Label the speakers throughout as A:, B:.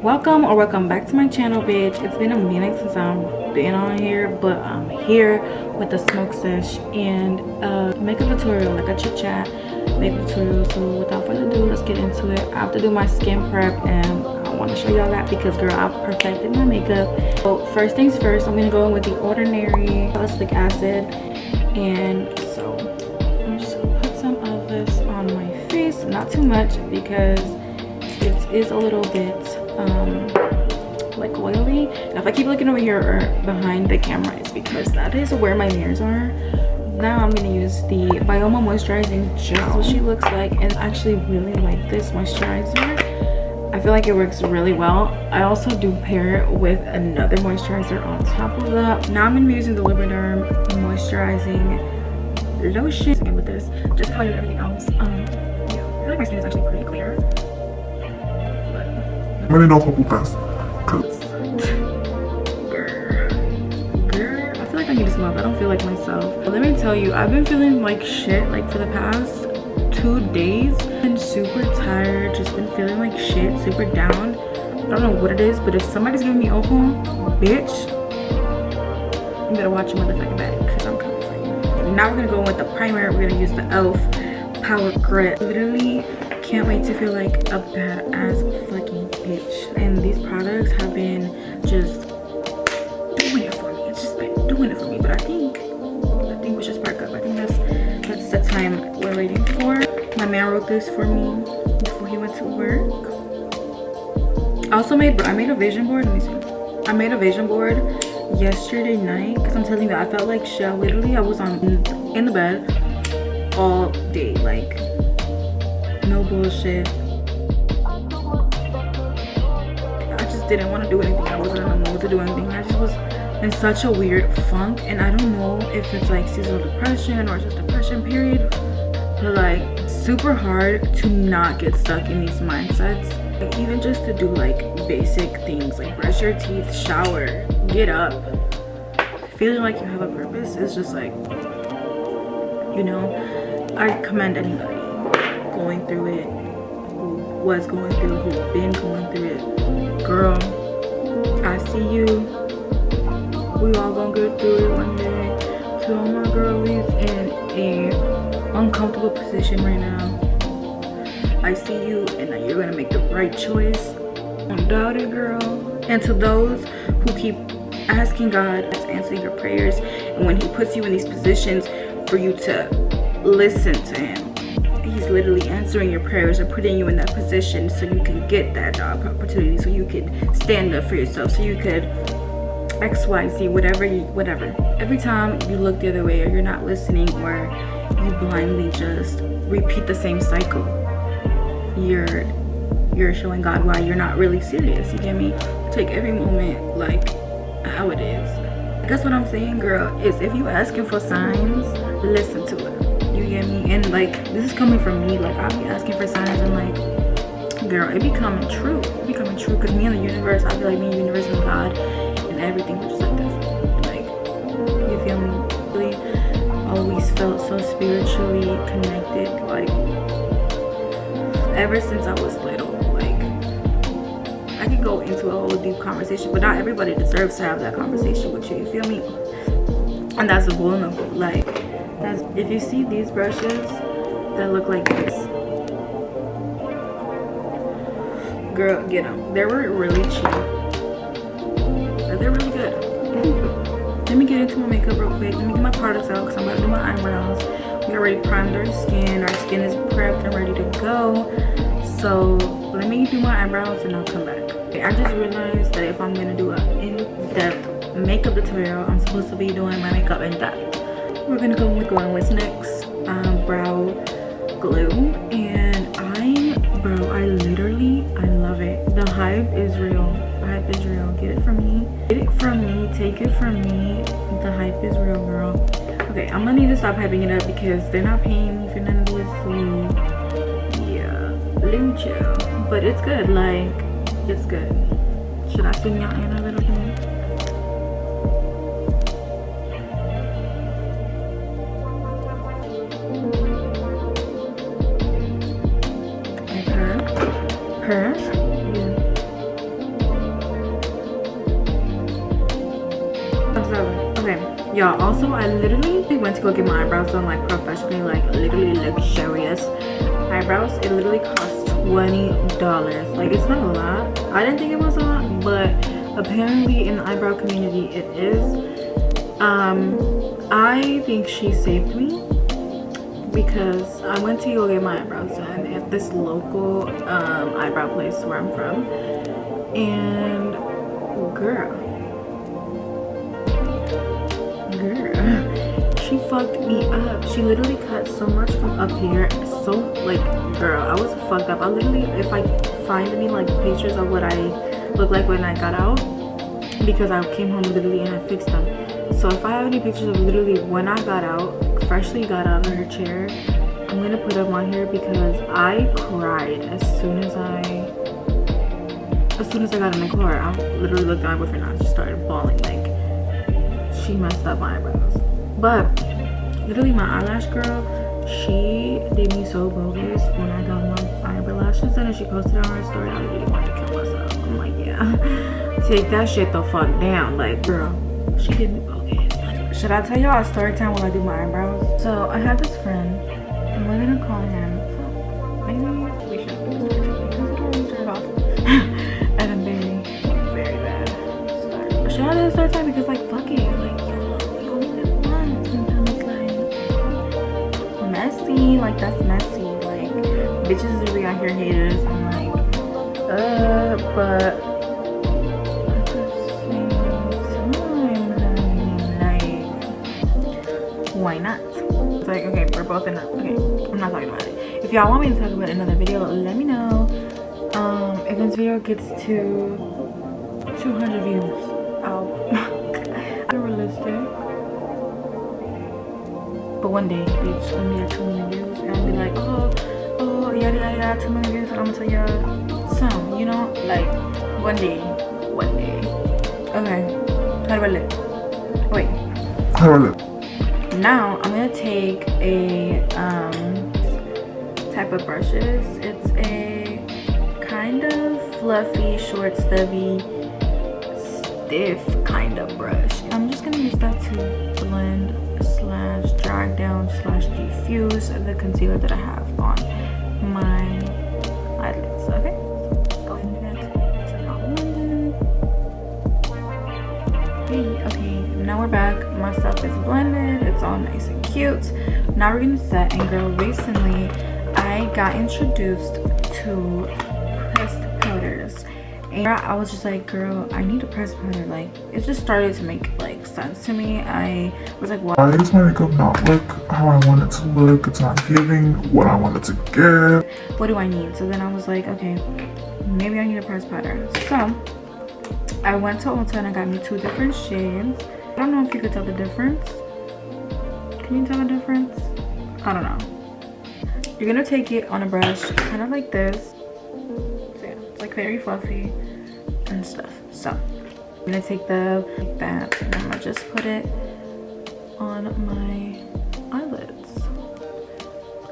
A: Welcome back to my channel, bitch. It's been a minute since I've been on here, but I'm here with the smoke sesh and a makeup tutorial, like a chit chat makeup tutorial. So without further ado, let's get into it. I have to do my skin prep and I want to show y'all that because girl, I've perfected my makeup. So first things first, I'm gonna go in with the Ordinary Salicylic Acid, and so I'm just gonna put some of this on my face, not too much because it is a little bit like oily. And if I keep looking over here or behind the camera, it's because that is where my mirrors are. Now I'm gonna use the Bioma moisturizing gel. So she looks like, and I actually really like this moisturizer. I feel like it works really well. I also do pair it with another moisturizer on top of that. Now I'm gonna be using the Lubriderm moisturizing lotion, and with this, just like I do everything else. Yeah, I feel like my skin is actually pretty clear.
B: Girl,
A: I feel like I need to smoke. I don't feel like myself. But let me tell you, I've been feeling like shit like for the past 2 days. I've been super tired, just been feeling like shit, super down. I don't know what it is, but if somebody's giving me ojo, bitch, you better watch your motherfucking back because I'm coming for you. Now we're gonna go in with the primer. We're gonna use the e.l.f. Power Grip. Literally can't wait to feel like a badass fucking bitch. And these products have been just doing it for me. It's just been doing it for me. But I think we should spark up. I think that's the time we're waiting for. My man wrote this for me before he went to work. I made a vision board. Let me see. I made a vision board yesterday night because I'm telling you, I felt like shit. Literally, I was in the bed all day, like no bullshit. I just didn't want to do anything. I wasn't in the mood to do anything. I just was in such a weird funk, and I don't know if it's like seasonal depression or just depression period, but like super hard to not get stuck in these mindsets. Like, even just to do like basic things like brush your teeth, shower, get up, feeling like you have a purpose is just like, you know, I commend anybody going through it, who was going through it, who's been going through it. Girl, I see you. We all gonna get through it one day. To all my girlies in a uncomfortable position right now, I see you, and you're gonna make the right choice. Don't doubt it, girl. And to those who keep asking God to answer your prayers, and when he puts you in these positions for you to listen to him, he's literally answering your prayers or putting you in that position so you can get that job opportunity, so you could stand up for yourself, so you could XYZ, whatever. Every time you look the other way or you're not listening or you blindly just repeat the same cycle, you're showing God why you're not really serious. You get me? Take every moment like how it is. That's what I'm saying, girl, is if you asking for signs, listen to it. You get me? And like, this is coming from me. Like, I'll be asking for signs and like, girl, it be coming true. It be coming true because me and the universe, I feel like me and the universe and God and everything was just like this. Like, you feel me? Really always felt so spiritually connected. Like, ever since I was little. Like, I could go into a whole deep conversation, but not everybody deserves to have that conversation with you. You feel me? And that's vulnerable. Like, if you see these brushes that look like this, girl, get them. They were really cheap, but they're really good. Let me get into my makeup real quick. Let me get my products out because I'm about to do my eyebrows. We already primed our skin. Our skin is prepped and ready to go. So let me do my eyebrows and I'll come back. Okay, I just realized that if I'm gonna do an in-depth makeup tutorial, I'm supposed to be doing my makeup in depth. We're gonna go with what's next, brow glue, and I love it. The hype is real. Get it from me, take it from me. The hype is real, girl. Okay, I'm gonna need to stop hyping it up because they're not paying me for none of this, so yeah, let me chill. But it's good, like, it's good. Should I zoom y'all in a little bit? Her? Yeah. Okay, y'all, also I literally went to go get my eyebrows done, like professionally, like literally luxurious eyebrows. It literally cost $20. Like, it's not a lot. I didn't think it was a lot, but apparently in the eyebrow community it is. I think she saved me because I went to go get my eyebrows done at this local eyebrow place where I'm from, and girl, she fucked me up. She literally cut so much from up here, so like, girl, I was fucked up. I literally, if I find any like pictures of what I look like when I got out, because I came home literally and I fixed them, so if I have any pictures of literally when I got out, freshly got out of her chair, I'm gonna put them on here, because I cried as soon as I got in the car. I literally looked at my boyfriend and I just started bawling. Like, she messed up my eyebrows. But literally my eyelash girl, she did me so bogus when I got my eyebrow lashes done, and she posted it on her story. I literally wanted to kill myself. I'm like, yeah, take that shit the fuck down. Like, girl, she did me bogus. Like, should I tell y'all a story time while I do my eyebrows? So I have this friend, and we're gonna call him, maybe we should do this because it already started off at a very bad start. Should I do the story time? Because like, fuck it, like, you only live once. Sometimes it's like messy, like, that's messy. Like, bitches really out here haters. I'm like, but at the same time, like, why not? It's like, okay, we're both in okay, I'm not talking about it. If y'all want me to talk about another video, let me know. If this video gets to 200 views, I'll realistic. But one day, bitch, when we have 2 million views, and I'll be like, oh, yada yada yada, 2 million views, and I'm gonna tell y'all some, you know, like, one day. Okay, how do I look? Wait. How do I look? Now I'm gonna take a type of brushes. It's a kind of fluffy, short, stubby, stiff kind of brush. I'm just gonna use that to blend slash drag down slash diffuse the concealer that I have on my eyelids. Okay, so let's go ahead and do that. Okay, now we're back. My stuff is blended, it's all nice and cute. Now we're gonna set. And girl, recently I got introduced to pressed powders, and I was just like, girl, I need a pressed powder. Like, it just started to make like sense to me. I was like, why does my makeup not look how I want it to look? It's not giving what I want it to give. What do I need? So then I was like, okay, maybe I need a pressed powder. So I went to Ulta and I got me 2 different shades. I don't know if you could tell the difference. Can you tell the difference? I don't know. You're gonna take it on a brush, kind of like this. So yeah, it's like very fluffy and stuff. So I'm gonna take like that, and I'm gonna just put it on my eyelids.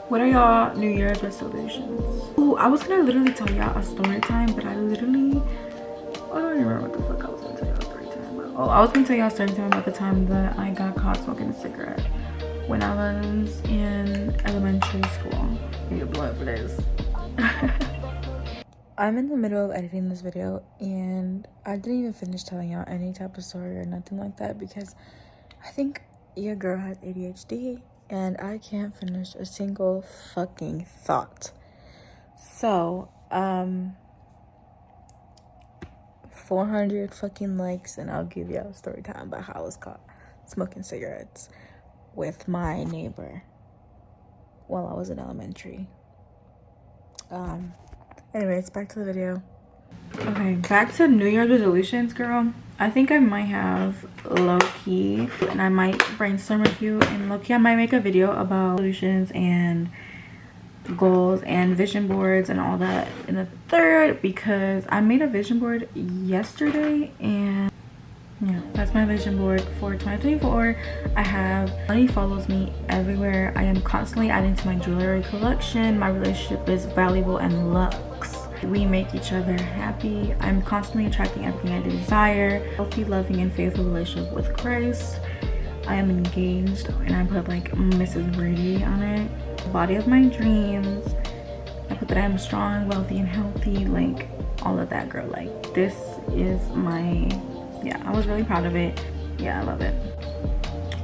A: What are y'all New Year's resolutions? Oh, I was gonna literally tell y'all a story time, but I don't even remember what the fuck I was gonna tell y'all a story time about. Oh, I was gonna tell y'all a story time about the time that I got caught smoking a cigarette when I was in elementary school. I need blood for this. I'm in the middle of editing this video, and I didn't even finish telling y'all any type of story or nothing like that, because I think your girl has ADHD and I can't finish a single fucking thought. So 400 fucking likes and I'll give y'all a story time about how I was caught smoking cigarettes with my neighbor while I was in elementary. Anyways, back to the video. Okay, back to New Year's resolutions, girl. I think I might have low-key, and I might brainstorm a few, and low-key I might make a video about resolutions and goals and vision boards and all that in the third, because I made a vision board yesterday, and yeah, that's my vision board for 2024. I have money follows me everywhere. I am constantly adding to my jewelry collection. My relationship is valuable and lux. We make each other happy. I'm constantly attracting everything I desire. Healthy, loving, and faithful relationship with Christ. I am engaged, and I put like Mrs. Brady on it. Body of my dreams. I put that I'm strong, wealthy, and healthy. Like all of that, girl. Like this is my, yeah, I was really proud of it. Yeah, I love it.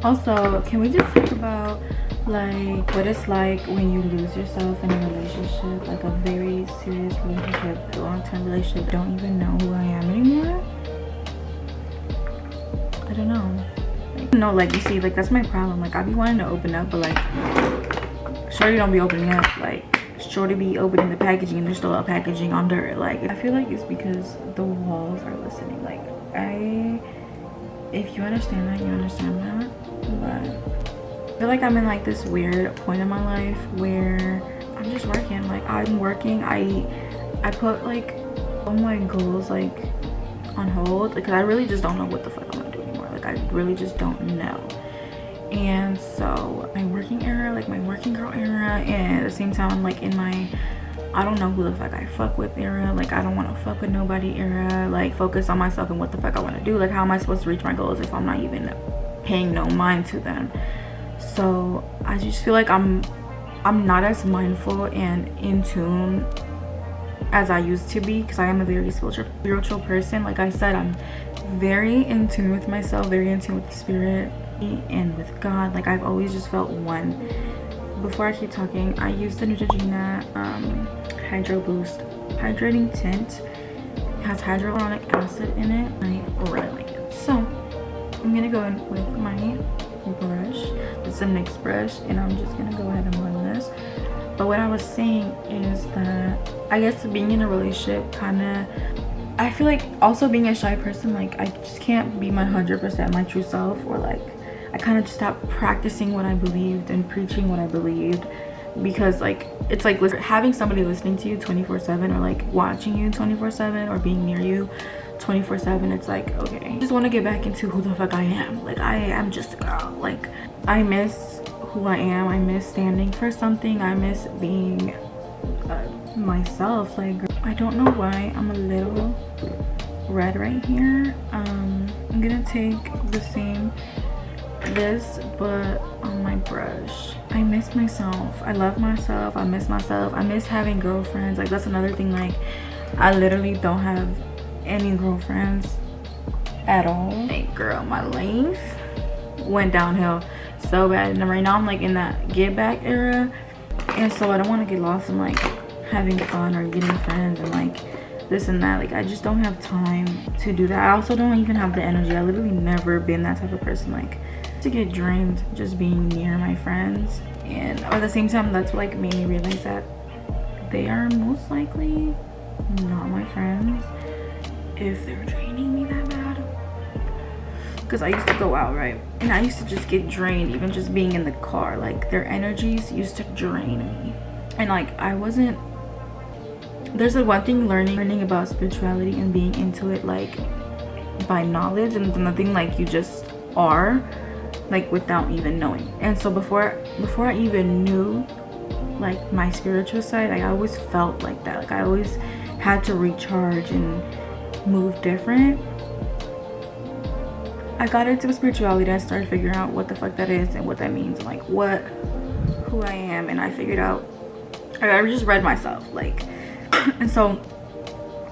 A: Also, can we just talk about like what it's like when you lose yourself in a relationship, like a very serious relationship, a long-term relationship, don't even know who I am anymore? I don't know. Like, no, like you see, like that's my problem. Like I be wanting to open up, but like shorty don't be opening up. Like shorty be opening the packaging and there's still a packaging under it. Like I feel like it's because the walls are listening. Like if you understand that, you understand that. But I feel like I'm in like this weird point in my life where I'm just working. Like I'm working. I put like all my goals like on hold because I really just don't know what the fuck I'm gonna do anymore. Like I really just don't know. And so my working era, like my working girl era, and at the same time I'm like in my I don't know who the fuck I fuck with era. Like I don't want to fuck with nobody era. Like focus on myself and what the fuck I want to do. Like how am I supposed to reach my goals if I'm not even paying no mind to them? So I just feel like I'm not as mindful and in tune as I used to be, because I am a very spiritual person. Like I said, I'm very in tune with myself, very in tune with the spirit and with God. Like I've always just felt one. Before I keep talking, I used the Neutrogena Hydro Boost hydrating tint. It has hyaluronic acid in it. I really like it. So I'm gonna go in with my brush. It's a NYX brush, and I'm just gonna go ahead and blend this. But what I was saying is that I guess being in a relationship I feel like also being a shy person, like I just can't be my 100% my true self, or like I kind of just stopped practicing what I believed and preaching what I believed, because like it's like having somebody listening to you 24/7 or like watching you 24/7 or being near you 24/7. It's like, okay, I just want to get back into who the fuck I am. Like I am just a girl. Like I miss who I am. I miss standing for something. I miss being myself. Like I don't know why I'm a little red right here. I'm gonna take this but on my brush. I miss myself. I love myself. I miss myself. I miss having girlfriends. Like that's another thing. Like I literally don't have any girlfriends at all. Hey girl, my length went downhill so bad, and right now I'm like in that get back era, and so I don't want to get lost in like having fun or getting friends and like this and that. Like I just don't have time to do that. I also don't even have the energy. I literally never been that type of person, like to get drained just being near my friends. And at the same time, that's what like made me realize that they are most likely not my friends if they're draining me that bad. Because I used to go out, right, and I used to just get drained even just being in the car. Like their energies used to drain me, and like I wasn't, there's the one thing learning about spirituality and being into it like by knowledge, and nothing like you just are like without even knowing. And so before I even knew like my spiritual side, I always felt like that. Like I always had to recharge and move different. I got into spirituality. I started figuring out what the fuck that is and what that means, and like who I am, and I figured out, I just read myself, like and so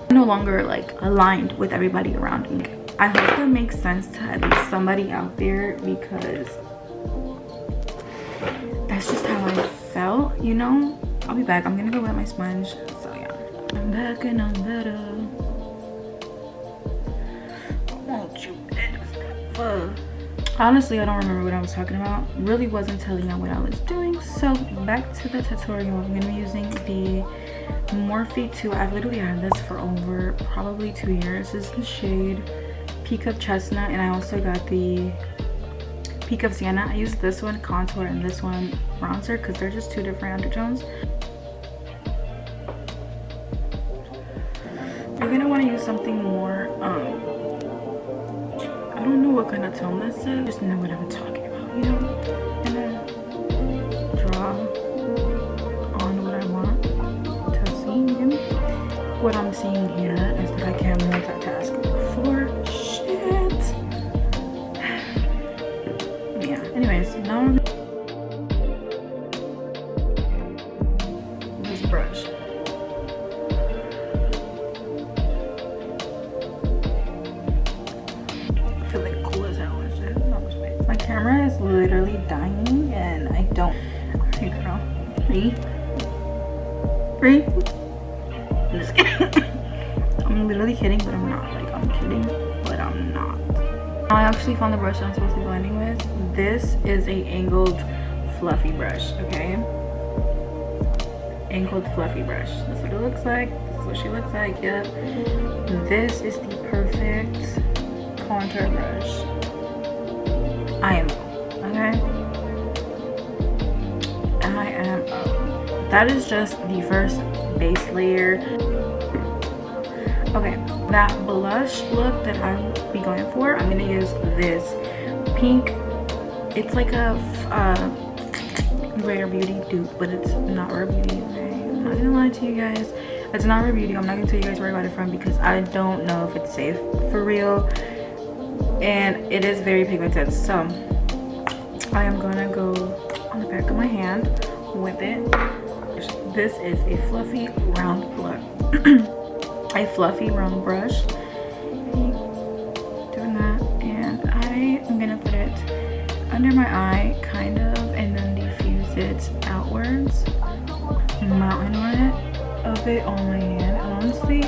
A: I'm no longer like aligned with everybody around me. I hope that makes sense to at least somebody out there, because that's just how I felt, you know. I'll be back. I'm gonna go wet my sponge. So yeah, I'm back and I'm better. Won't you ever? Honestly, I don't remember what I was talking about. Really wasn't telling you what I was doing. So back to the tutorial. I'm gonna be using the Morphe 2. I've literally had this for over probably 2 years. This is the shade Peak of Chestnut, and I also got the Peak of Sienna. I use this one contour and this one bronzer because they're just two different undertones. You're gonna want to use something more I don't know what kind of tone this is, just know what I'm talking about, you know. I'm gonna draw on what I want to see, you know? what I'm seeing here is that I can't multitask for shit. Yeah, anyways, now we're gonna this brush. I feel like cool as hell and shit. No, my camera is literally dying and I don't. Hey girl, breathe. I'm just kidding. I'm literally kidding, but I'm not. Like, I'm kidding, but I'm not. I actually found the brush I'm supposed to be blending with. This is a angled fluffy brush, okay? Angled fluffy brush. That's what it looks like. This is what she looks like, yep. This is the perfect contour brush. I am, okay? I am up. That is just the first base layer. Okay, that blush look that I'll be going for, I'm gonna use this pink. It's like a Rare Beauty dupe, but it's not Rare Beauty. Okay? I'm not gonna lie to you guys. It's not Rare Beauty. I'm not gonna tell you guys where I got it from because I don't know if it's safe for real. And it is very pigmented. So I am gonna go on the back of my hand with it. This is a fluffy round a fluffy round brush. Doing that, and I am gonna put it under my eye, kind of, and then diffuse it outwards. Mountain on it of it on my hand. And honestly,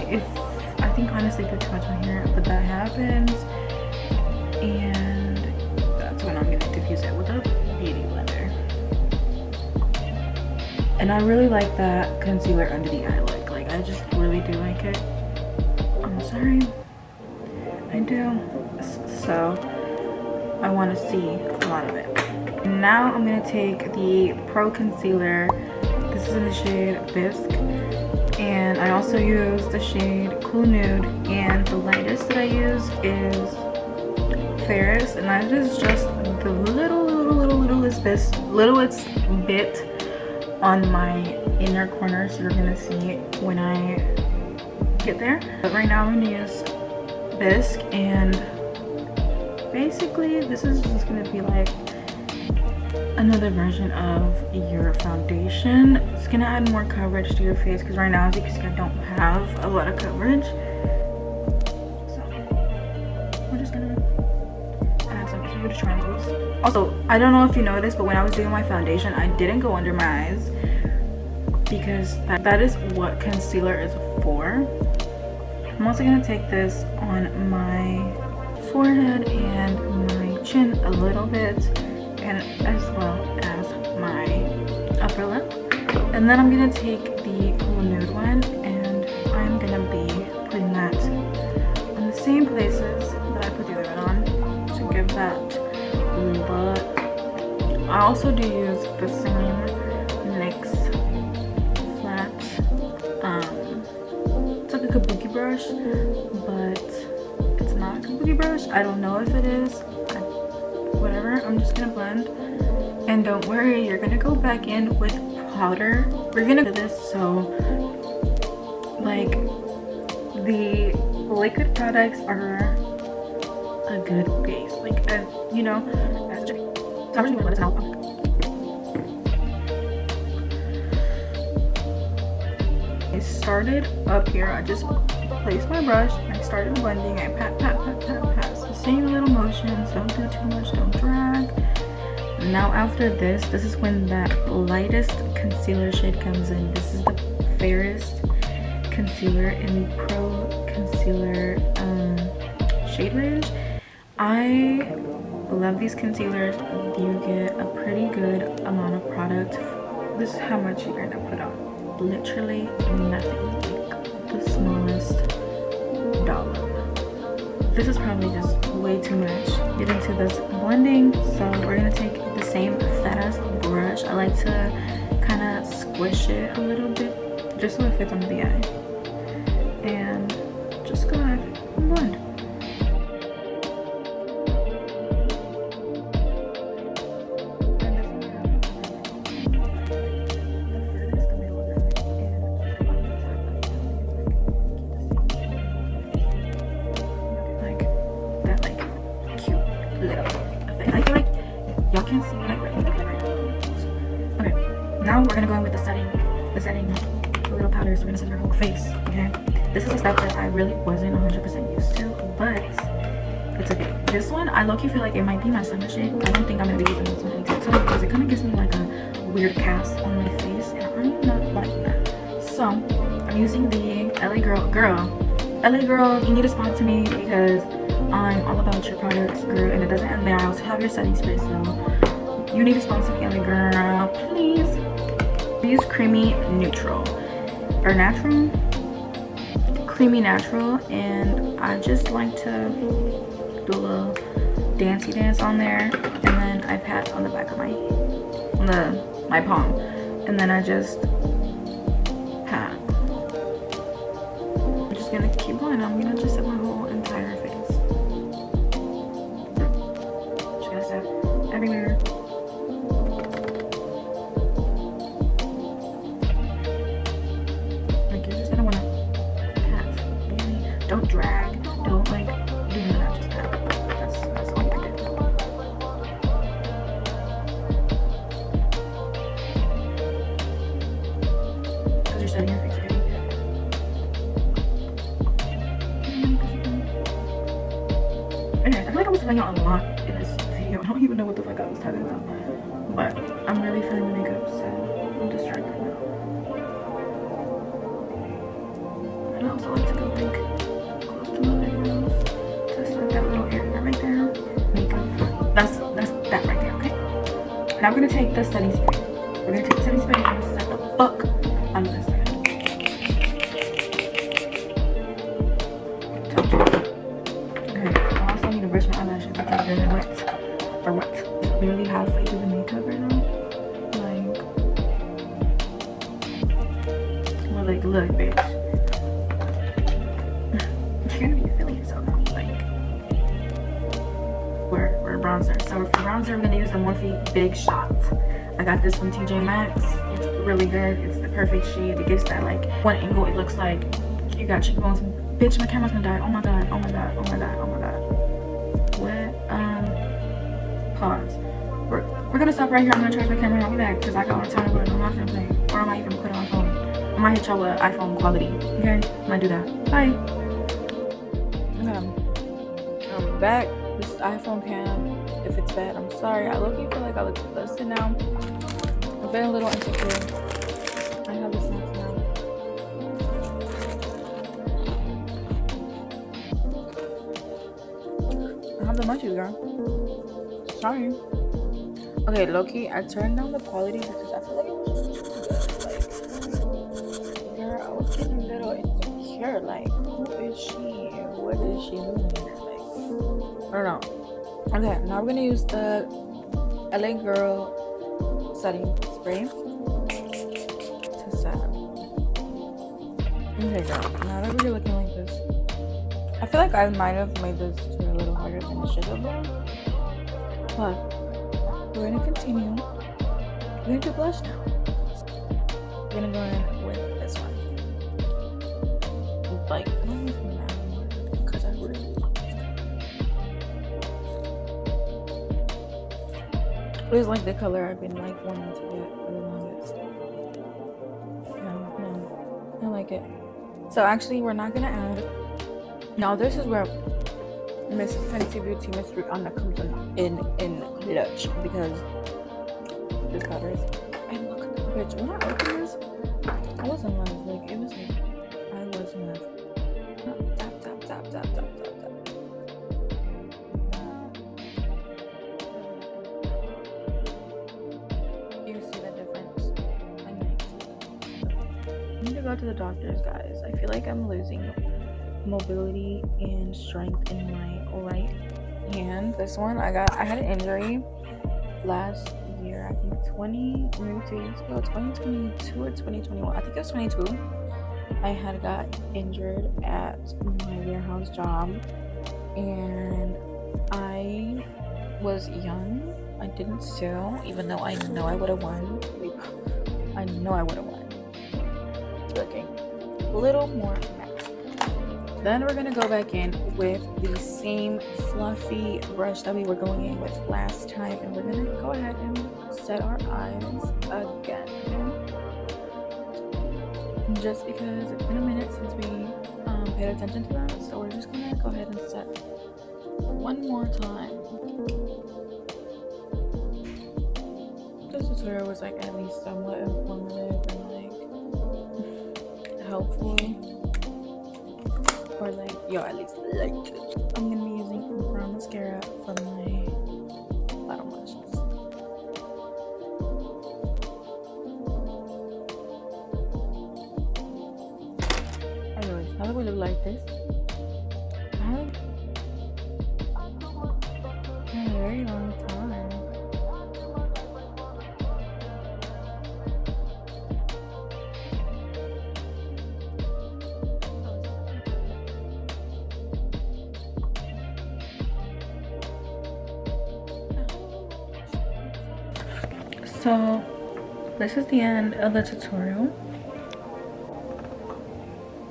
A: I think honestly put too much on here, but that happens, and that's when I'm gonna diffuse it with a beauty blender. And I really like that concealer under the eye look. Like, I just really do like it. I'm sorry. I do. So, I want to see a lot of it. Now, I'm going to take the Pro Concealer. This is in the shade Bisque. And I also use the shade Cool Nude. And the lightest that I use is Fairest. And that is just the littlest bit on my inner corner, so you're gonna see it when I get there. But right now I'm gonna use Bisque, and basically this is just gonna be like another version of your foundation. It's gonna add more coverage to your face because right now, as you can see, I don't have a lot of coverage. So we're just gonna add some huge triangles. Also, I don't know if you noticed, but when I was doing my foundation, I didn't go under my eyes because that is what concealer is for. I'm also going to take this on my forehead and my chin a little bit, and as well as my upper lip. And then I'm going to take the Cool Nude one, and I'm going to be putting that on the same places that I put the other one on to give that look. I also do use the same NYX flat, it's like a kabuki brush, but it's not a kabuki brush. I don't know if it is. Whatever, I'm just gonna blend. And don't worry, you're gonna go back in with powder. We're gonna do this so, like, the liquid products are a good base. Like, you know, that's just, so I'm just gonna let this out. I started up here. I just placed my brush. I started blending. I pat. It's the same little motions. Don't do too much. Don't drag. Now after this is when that lightest concealer shade comes in. This is the Fairest concealer in the Pro Concealer shade range. I love these concealers. You get a pretty good amount of product. This is how much you're gonna put on. Literally nothing. Like the smallest dollop. This is probably just way too much. Get into this blending. So we're gonna take the same fat ass brush. I like to kind of squish it a little bit just so it fits under the eye. And just go ahead and blend. a little powder, so we're gonna set your whole face, okay? This is a step that I really wasn't 100% used to, but it's okay. This one, I low-key feel like it might be my summer shade. I don't think I'm gonna be using this one anytime soon because it kind of gives me like a weird cast on my face, and I'm not liking that. So I'm using the LA Girl. LA Girl, you need to sponsor me because I'm all about your products, girl, and it doesn't end there. I also have your setting spray, so you need to sponsor me, LA Girl, please. I use creamy neutral or natural, creamy natural, and I just like to do a little dancey dance on there, and then I pat on the back of my palm, and then I just pat. I'm just gonna keep going. I'm gonna just set my whole entire face. Just gonna set everywhere. Like, you're just gonna wanna pat. Really, don't drag. Don't like do none of that. Just pat. That's all you can do. Because you're setting your face, okay? Anyway, I feel like I was telling y'all a lot in this video. I don't even know what the fuck I was talking about. But I'm really feeling the makeup, so I'm just trying right now. And I also like to go like close to my eyebrows. Just like that little area right there. Makeup. That's that right there, okay? Now we're gonna take the setting spray. We're gonna take the setting spray and we're gonna set the fuck on this side. Okay, I also need to brush my eyelashes because they're wet. Or wet. Barely halfway through the makeup right now. Like, look, bitch. You're gonna be feeling yourself now. Like, we're bronzer. So for bronzer, we're gonna use the Morphe Big Shot. I got this from TJ Maxx. It's really good. It's the perfect shade. It gives that like one angle. It looks like you got cheekbones. Bitch, my camera's gonna die. Oh my god. Oh my god. Oh my god. Oh my god. What? Pause. We're gonna stop right here. I'm gonna charge my camera and I'll be back because I got more time to put it on my phone play. Or I might even put it on my phone. I might hit y'all with iPhone quality. Okay? I might do that. Bye. Okay. I'm back. This is iPhone cam. If it's bad, I'm sorry. I look feel like I look busted now. I've been a little insecure. I have this next now. I have the munchies, girl. Sorry. Okay, low-key, I turned down the quality because I feel like it was just too good. Like, girl, I was getting a little insecure. Like, who is she? What is she doing here? Like, I don't know. Okay, now we're gonna use the LA Girl setting spray to set. Okay, girl, now that we're looking like this, I feel like I might have made this a little harder than it should have been. But we're gonna continue. We're gonna do blush now. We're gonna go in with this one. Like, not even now, because I really love this. It is like the color I've been like wanting to get for the longest. No, I like it. So actually, we're not gonna add. Now this is where Miss Fenty Beauty Mystery Anna comes in clutch because this powder is. And look at the bitch. When I opened this, I was in love. Like, it was like I was in love. Tap. You see the difference? I need to go to the doctors, guys. I feel like I'm losing mobility and strength in my right hand. This one I had an injury last year, I think maybe 2 years ago, 2022 or 2021. I think it was 22. I had got injured at my warehouse job and I was young. I didn't sue, even though I know I would have won. I know I would have won. Looking a little more. Then we're gonna go back in with the same fluffy brush that we were going in with last time, and we're gonna go ahead and set our eyes again. just because it's been a minute since we paid attention to that, so we're just gonna go ahead and set one more time. This tutorial was like at least somewhat informative and like helpful, or like y'all at least liked it. I'm gonna be using brown mascara for my bottom lashes. Anyways, now that we look like this, I haven't in a very long time. So this is the end of the tutorial.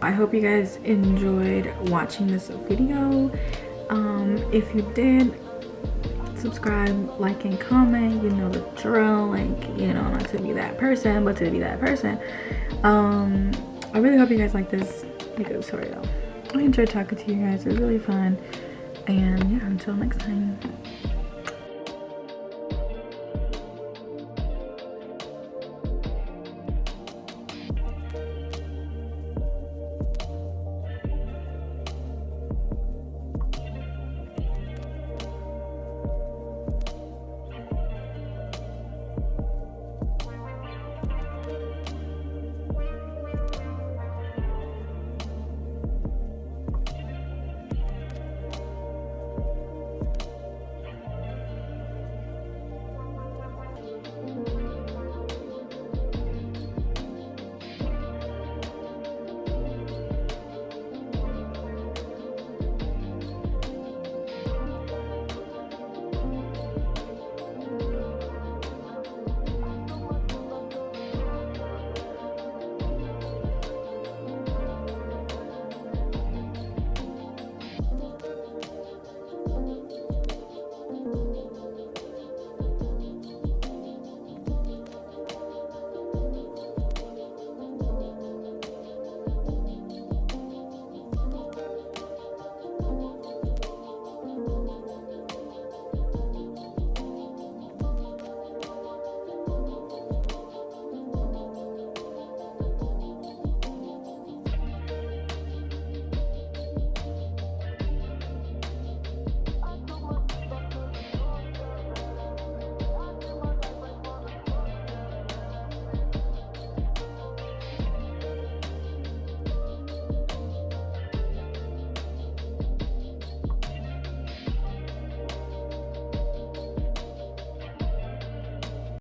A: I hope you guys enjoyed watching this video. If you did, subscribe, like, and comment. You know the drill. Like, you know, not to be that person, but to be that person. I really hope you guys like this tutorial. I enjoyed talking to you guys. It was really fun. And yeah, until next time.